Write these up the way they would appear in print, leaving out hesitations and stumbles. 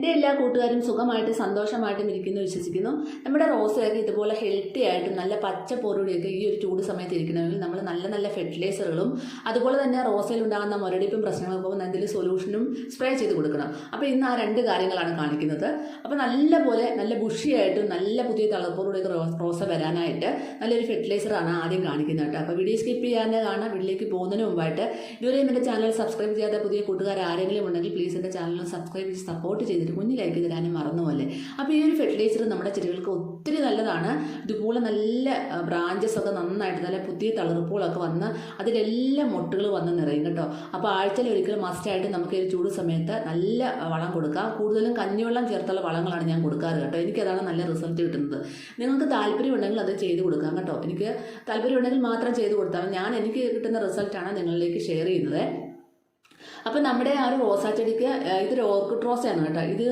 എൻ്റെ എല്ലാ കൂട്ടുകാരും സുഖമായിട്ട് സന്തോഷമായിട്ടും ഇരിക്കുന്നു വിശ്വസിക്കുന്നു. നമ്മുടെ റോസയൊക്കെ ഇതുപോലെ ഹെൽത്തി ആയിട്ടും നല്ല പച്ച പോരോടിയൊക്കെ ഈ ഒരു ചൂട് സമയത്ത് ഇരിക്കണമെങ്കിൽ നമ്മൾ നല്ല നല്ല ഫെർട്ടിലൈസറുകളും അതുപോലെ തന്നെ റോസയിൽ ഉണ്ടാകുന്ന മുരടിപ്പും പ്രശ്നങ്ങൾക്കും എന്തെങ്കിലും സൊല്യൂഷനും സ്പ്രേ ചെയ്ത് കൊടുക്കണം. അപ്പോൾ ഇന്ന് ആ രണ്ട് കാര്യങ്ങളാണ് കാണിക്കുന്നത്. അപ്പോൾ നല്ല ബുഷിയായിട്ടും നല്ല പുതിയ തളർപ്പോടുകൂടി റോസ വരാനായിട്ട് നല്ലൊരു ഫെർട്ടിലൈസറാണ് ആദ്യം കാണിക്കുന്നത് കേട്ടോ. അപ്പോൾ വീഡിയോ സ്കിപ്പ് ചെയ്യാതെ കാണാം. വീട്ടിലേക്ക് പോകുന്നതിന് മുമ്പായിട്ട് ഇതുവരെയും എൻ്റെ ചാനൽ സബ്സ്ക്രൈബ് ചെയ്യാത്ത പുതിയ കൂട്ടുകാർ ആരെങ്കിലും ഉണ്ടെങ്കിൽ പ്ലീസ് എൻ്റെ ചാനൽ സബ്സ്ക്രൈബ് ചെയ്ത് സപ്പോർട്ട് ചെയ്തിട്ട് കുഞ്ഞിലേക്ക് തരാനും മറന്നുപോലെ. അപ്പോൾ ഈ ഒരു ഫെർട്ടിലൈസർ നമ്മുടെ ചെടികൾക്ക് ഒത്തിരി നല്ലതാണ്. ഇതുപോലെ നല്ല ബ്രാഞ്ചസ് ഒക്കെ നന്നായിട്ട് നല്ല പുതിയ തളിർപ്പുകളൊക്കെ വന്ന് അതിലെല്ലാം മൊട്ടുകൾ വന്ന് നിറയും കേട്ടോ. അപ്പോൾ ആഴ്ചയിൽ ഒരിക്കലും മസ്റ്റായിട്ട് നമുക്ക് ഈ ചൂട് സമയത്ത് നല്ല വളം കൊടുക്കാം. കൂടുതലും കഞ്ഞിവെള്ളം ചേർത്തുള്ള വളങ്ങളാണ് ഞാൻ കൊടുക്കാറ് കേട്ടോ. എനിക്കതാണ് നല്ല റിസൾട്ട് കിട്ടുന്നത്. നിങ്ങൾക്ക് താല്പര്യം ഉണ്ടെങ്കിൽ അത് ചെയ്ത് കൊടുക്കാം കേട്ടോ. എനിക്ക് താല്പര്യം ഉണ്ടെങ്കിൽ മാത്രം ചെയ്ത് കൊടുത്താൽ എനിക്ക് കിട്ടുന്ന റിസൾട്ടാണ് നിങ്ങളിലേക്ക് ഷെയർ ചെയ്യുന്നത്. അപ്പോൾ നമ്മുടെ ആ ഒരു റോസാ ചെടിക്ക് ഇതൊരു ഓർക്കിഡ് റോസയാണ് കേട്ടോ. ഇത്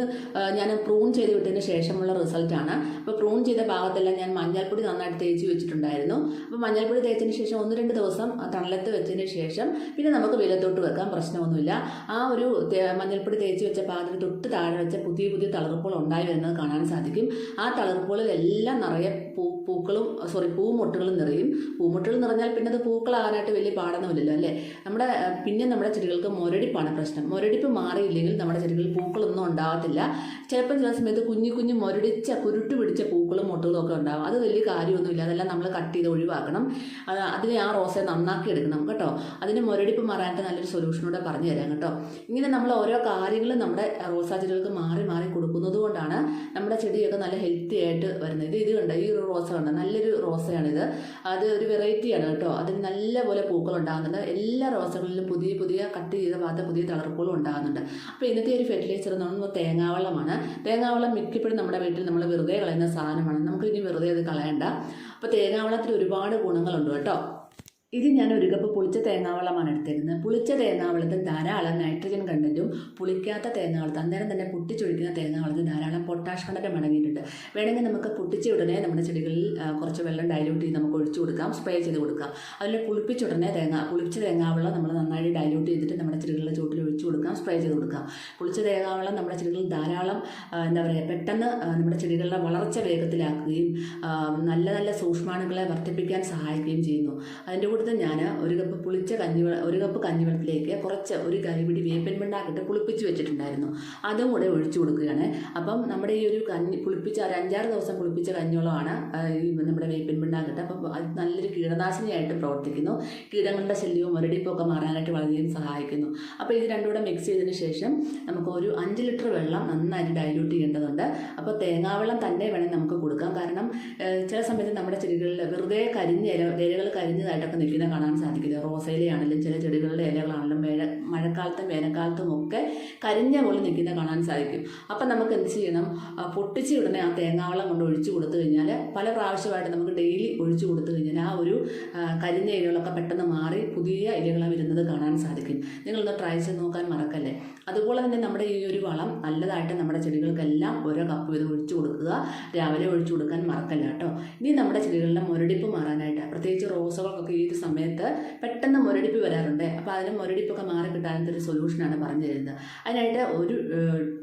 ഞാൻ പ്രൂൺ ചെയ്ത് വിട്ടതിന് ശേഷമുള്ള റിസൾട്ടാണ്. അപ്പോൾ പ്രൂൺ ചെയ്ത ഭാഗത്തെല്ലാം ഞാൻ മഞ്ഞൾപ്പൊടി നന്നായിട്ട് തേച്ച് വെച്ചിട്ടുണ്ടായിരുന്നു. അപ്പോൾ മഞ്ഞൾപ്പൊടി തേച്ചതിന് ശേഷം 1-2 ദിവസം തണലത്ത് വെച്ചതിന് ശേഷം പിന്നെ നമുക്ക് വെയിലത്തോട്ട് വെക്കാം, പ്രശ്നമൊന്നുമില്ല. ആ ഒരു മഞ്ഞൾപ്പൊടി തേച്ച് വെച്ച ഭാഗത്തിന് തൊട്ട് താഴെ വെച്ച പുതിയ തളിർപ്പുകൾ ഉണ്ടായി വരുന്നത് കാണാൻ സാധിക്കും. ആ തളിർപ്പുകളിലെല്ലാം നിറയെ പൂമൊട്ടുകളും നിറയും. പൂമൊട്ടുകൾ നിറഞ്ഞാൽ പിന്നെ അത് പൂക്കളാകാനായിട്ട് വലിയ പാടൊന്നുമില്ലല്ലോ അല്ലേ. നമ്മുടെ ചെടികൾക്ക് മുരടിപ്പാണ് പ്രശ്നം. മുരടിപ്പ് മാറിയില്ലെങ്കിൽ നമ്മുടെ ചെടികളിൽ പൂക്കളൊന്നും ഉണ്ടാകത്തില്ല. ചിലപ്പോൾ ചില സമയത്ത് കുഞ്ഞു കുരുട്ട് പിടിച്ച പൂക്കളും മൊട്ടുകളും ഒക്കെ ഉണ്ടാകും. അത് വലിയ കാര്യമൊന്നുമില്ല. അതെല്ലാം നമ്മൾ കട്ട് ചെയ്ത് ഒഴിവാക്കണം. അതിനെ ആ റോസയെ നന്നാക്കി എടുക്കണം കേട്ടോ. അതിന് മുരടിപ്പ് മാറാനായിട്ട് നല്ലൊരു സൊല്യൂഷനൂടെ പറഞ്ഞു തരാം കേട്ടോ. ഇങ്ങനെ നമ്മൾ ഓരോ കാര്യങ്ങളും നമ്മുടെ റോസാ ചെടികൾക്ക് മാറി കൊടുക്കുന്നത് കൊണ്ടാണ് നമ്മുടെ ചെടിയൊക്കെ നല്ല ഹെൽത്തി ആയിട്ട് വരുന്നത്. ഇത് കണ്ടോ, ഈ ഒരു റോസ കണ്ടോ, നല്ലൊരു റോസയാണിത്. അത് ഒരു വെറൈറ്റിയാണ് കേട്ടോ. അതിന് നല്ലപോലെ പൂക്കൾ ഉണ്ടാകുന്നുണ്ട്. എല്ലാ റോസകളിലും പുതിയ കട്ട് ചെയ്ത ഭാഗത്ത് പുതിയ തളർപ്പുകളും ഉണ്ടാകുന്നുണ്ട്. അപ്പോൾ ഇന്നത്തെ ഒരു ഫെർട്ടിലൈസർ എന്ന് പറയുന്നത് തേങ്ങാവെള്ളമാണ്. തേങ്ങാവെള്ളം മിക്കപ്പോഴും നമ്മുടെ വീട്ടിൽ നമ്മൾ വെറുതെ കളയുന്ന സാധനമാണ്. നമുക്ക് ഇനി വെറുതെ അത് കളയണ്ട. അപ്പോൾ തേങ്ങാവെള്ളത്തിൽ ഒരുപാട് ഗുണങ്ങളുണ്ട് കേട്ടോ. ഇത് ഞാൻ 1 കപ്പ് പുളിച്ച തേങ്ങാവെള്ളമാണ് എടുത്തിരുന്നത്. പുളിച്ച തേങ്ങാവെള്ളത്തിൽ ധാരാളം നൈട്രജൻ കണ്ടൻറ്റും പുളിക്കാത്ത തേങ്ങാവെള്ളത്തിൽ അന്നേരം തന്നെ പൊട്ടിച്ചൊഴിക്കുന്ന തേങ്ങാവെള്ളത്തിൽ ധാരാളം പൊട്ടാഷ് കണ്ടൻറ്റും അടങ്ങിയിട്ടുണ്ട്. വേണമെങ്കിൽ നമുക്ക് പൊട്ടിച്ച ഉടനെ നമ്മുടെ ചെടികളിൽ കുറച്ച് വെള്ളം ഡൈല്യൂട്ട് ചെയ്ത് നമുക്ക് ഒഴിച്ചു കൊടുക്കാം, സ്പ്രേ ചെയ്ത് കൊടുക്കാം. അതിൽ പുളിപ്പിച്ച ഉടനെ പുളിച്ച തേങ്ങാവെള്ളം നമ്മൾ നന്നായി ഡൈല്യൂട്ട് ചെയ്തിട്ട് നമ്മുടെ ചെടികളുടെ ചുവട്ടിൽ ഒഴിച്ചു കൊടുക്കാം, സ്പ്രേ ചെയ്ത് കൊടുക്കാം. പുളിച്ച തേങ്ങാവെള്ളം നമ്മുടെ ചെടികളിൽ ധാരാളം പെട്ടെന്ന് നമ്മുടെ ചെടികളുടെ വളർച്ച വേഗത്തിലാക്കുകയും നല്ല സൂക്ഷ്മാണുക്കളെ വർദ്ധിപ്പിക്കാൻ സഹായിക്കുകയും ചെയ്യുന്നു. അതിൻ്റെ കൂടെ ഞാൻ 1 കപ്പ് കഞ്ഞിവെള്ളത്തിലേക്ക് ഒരു കൈപിടി വേപ്പിൻ പിണ്ണാക്കിട്ട് പുളിപ്പിച്ച് വെച്ചിട്ടുണ്ടായിരുന്നു. അതും കൂടെ ഒഴിച്ചു കൊടുക്കുകയാണ്. അപ്പം നമ്മുടെ ഈ ഒരു പുളിപ്പിച്ച 5-6 ദിവസം പുളിപ്പിച്ച കഞ്ഞിവെള്ളമാണ് നമ്മുടെ വേപ്പിൻ പിണ്ണാക്കിട്ട്. അപ്പം അത് നല്ലൊരു കീടനാശിനിയായിട്ട് പ്രവർത്തിക്കുന്നു. കീടങ്ങളുടെ ശല്യവും മുരടിപ്പും ഒക്കെ മാറാനായിട്ട് വളരെയധികം സഹായിക്കുന്നു. അപ്പോൾ ഇത് രണ്ടും കൂടെ മിക്സ് ചെയ്തതിന് ശേഷം നമുക്ക് ഒരു 5 ലിറ്റർ വെള്ളം നന്നായിട്ട് ഡൈല്യൂട്ട് ചെയ്യേണ്ടതുണ്ട്. അപ്പോൾ തേങ്ങാവെള്ളം തന്നെ വേണമെങ്കിൽ നമുക്ക് കൊടുക്കാം. കാരണം ചില സമയത്ത് നമ്മുടെ ചെടികളിൽ വെറുതെ ഇലകൾ കരിഞ്ഞതായിട്ടൊക്കെ നിൽക്കുന്ന കാണാൻ സാധിക്കില്ല. റോസയിലാണെങ്കിലും ചില ചെടികളുടെ ഇലകളാണെങ്കിലും മഴക്കാലത്തും വേനൽക്കാലത്തും ഒക്കെ കരിഞ്ഞ പോലെ നിൽക്കുന്ന കാണാൻ സാധിക്കും. അപ്പം നമുക്ക് എന്ത് ചെയ്യണം, പൊട്ടിച്ച് ഉടനെ ആ തേങ്ങാവെള്ളം കൊണ്ട് ഒഴിച്ചു കൊടുത്തു കഴിഞ്ഞാൽ പല പ്രാവശ്യമായിട്ട് നമുക്ക് ഡെയിലി ഒഴിച്ചു കൊടുത്തു കഴിഞ്ഞാൽ ആ ഒരു കരിഞ്ഞ ഇലകളൊക്കെ പെട്ടെന്ന് മാറി പുതിയ ഇലകളെ വരുന്നത് കാണാൻ സാധിക്കും. നിങ്ങളൊന്ന് ട്രൈ ചെയ്ത് നോക്കാൻ മറക്കല്ലേ. അതുപോലെ തന്നെ നമ്മുടെ ഈ ഒരു വളം നല്ലതായിട്ട് നമ്മുടെ ചെടികൾക്കെല്ലാം 1 കപ്പ് വീതം ഒഴിച്ചു കൊടുക്കുക. രാവിലെ ഒഴിച്ചു കൊടുക്കാൻ മറക്കല്ല കേട്ടോ. ഇനി നമ്മുടെ ചെടികളുടെ മുരടിപ്പ് മാറാനായിട്ട്, പ്രത്യേകിച്ച് റോസകൾക്കൊക്കെ ഈ ഒരു സമയത്ത് പെട്ടെന്ന് മുരടിപ്പ് വരാറുണ്ട്. അപ്പോൾ അതിന് മുരടിപ്പൊക്കെ മാറി കിട്ടാനത്തെ ഒരു സൊല്യൂഷനാണ് പറഞ്ഞു തരുന്നത്. അതിനായിട്ട് 1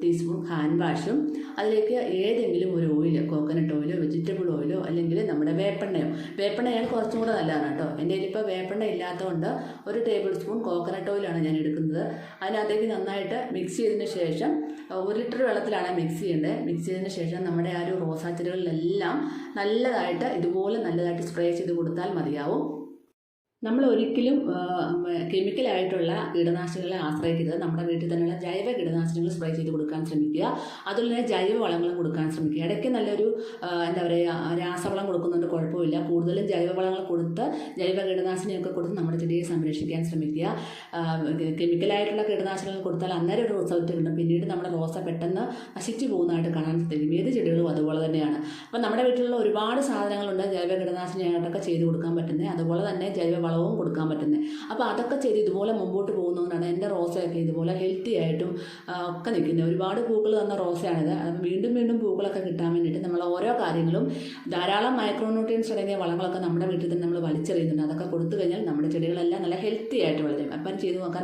ടീസ്പൂൺ ഹാൻഡ് വാഷും അതിലേക്ക് ഏതെങ്കിലും ഒരു ഓയിൽ, കോക്കനട്ട് ഓയിലോ വെജിറ്റബിൾ ഓയിലോ അല്ലെങ്കിൽ നമ്മുടെ വേപ്പെണ്ണയാണ് കുറച്ചും കൂടെ നല്ലതാണ് കേട്ടോ. എൻ്റെ കയ്യിലിപ്പോൾ വേപ്പെണ്ണ ഇല്ലാത്തതുകൊണ്ട് 1 ടേബിൾ സ്പൂൺ കോക്കനട്ട് ഓയിലാണ് ഞാൻ എടുക്കുന്നത്. അതിനകത്തേക്ക് നന്നായിട്ട് മിക്സ് ചെയ്തതിന് ശേഷം 1 ലിറ്റർ വെള്ളത്തിലാണ് മിക്സ് ചെയ്യേണ്ടത്. മിക്സ് ചെയ്തതിന് ശേഷം നമ്മുടെ ആ ഒരു റോസാ ചെടികളിലെല്ലാം ഇതുപോലെ നല്ലതായിട്ട് സ്പ്രേ ചെയ്ത് കൊടുത്താൽ മതിയാവും. നമ്മൾ ഒരിക്കലും കെമിക്കലായിട്ടുള്ള കീടനാശിനികളെ ആശ്രയിക്കരുത്. നമ്മുടെ വീട്ടിൽ തന്നെയുള്ള ജൈവ കീടനാശിനികൾ സ്പ്രേ ചെയ്ത് കൊടുക്കാൻ ശ്രമിക്കുക. അതുപോലെ തന്നെ ജൈവ വളങ്ങളും കൊടുക്കാൻ ശ്രമിക്കുക. ഇടയ്ക്ക് നല്ലൊരു രാസവളം കൊടുക്കുന്നുണ്ട്, കുഴപ്പമില്ല. കൂടുതലും ജൈവ വളങ്ങൾ കൊടുത്ത് ജൈവ കീടനാശിനിയൊക്കെ കൊടുത്ത് നമ്മുടെ ചെടിയെ സംരക്ഷിക്കാൻ ശ്രമിക്കുക. കെമിക്കലായിട്ടുള്ള കീടനാശിനികൾ കൊടുത്താൽ അന്നേരം ഒരു റിസൾട്ട് കിട്ടും. പിന്നീട് നമ്മുടെ റോസ പെട്ടെന്ന് നശിച്ചു പോകുന്നതായിട്ട് കാണാൻ സാധിക്കും. ഏത് ചെടികളും അതുപോലെ തന്നെയാണ്. അപ്പം നമ്മുടെ വീട്ടിലുള്ള ഒരുപാട് സാധനങ്ങളുണ്ട് ജൈവ കീടനാശിനിയായിട്ടൊക്കെ ചെയ്ത് കൊടുക്കാൻ പറ്റുന്നത്. അതുപോലെ തന്നെ ജൈവ വളവും കൊടുക്കാൻ പറ്റുന്നത്. അപ്പോൾ അതൊക്കെ ചെയ്ത് ഇതുപോലെ മുമ്പോട്ട് പോകുന്നതുകൊണ്ടാണ് എൻ്റെ റോസയൊക്കെ ഇതുപോലെ ഹെൽത്തി ആയിട്ടും ഒക്കെ നിൽക്കുന്നത്. ഒരുപാട് പൂക്കൾ തന്ന റോസയാണിത്. വീണ്ടും പൂക്കളൊക്കെ കിട്ടാൻ വേണ്ടിയിട്ട് നമ്മൾ ഓരോ കാര്യങ്ങളും ധാരാളം മൈക്രോന്യൂട്രിയൻസ് അടങ്ങിയ വളങ്ങളൊക്കെ നമ്മുടെ വീട്ടിൽ തന്നെ നമ്മൾ വലിച്ചെറിയുന്നുണ്ട്. അതൊക്കെ കൊടുത്തു കഴിഞ്ഞാൽ നമ്മുടെ ചെടികളെല്ലാം നല്ല ഹെൽത്തി ആയിട്ട് വളരും. അപ്പം ചെയ്ത് നോക്കാൻ